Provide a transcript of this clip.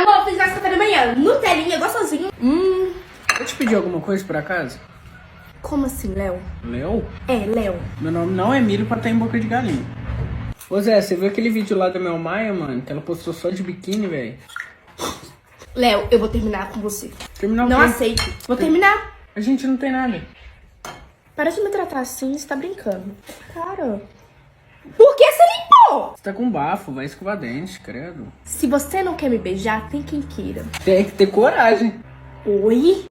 Amor, fiz mais café da manhã. Nutelinha, gostosinho. Eu te pedi alguma coisa por acaso? Como assim, Léo? Léo? É, Léo. Meu nome não é milho pra estar em boca de galinha. Ô Zé, você viu aquele vídeo lá da Mel Maia, mano? Que ela postou só de biquíni, velho? Léo, eu vou terminar com você. Terminar o Não quê? aceito. Vou terminar. A gente não tem nada. Para de me tratar assim, você tá brincando. Cara. Por que você limpou? Você tá com bafo, vai escovar dente, credo. Se você não quer me beijar, tem quem queira. Tem que ter coragem. Oi?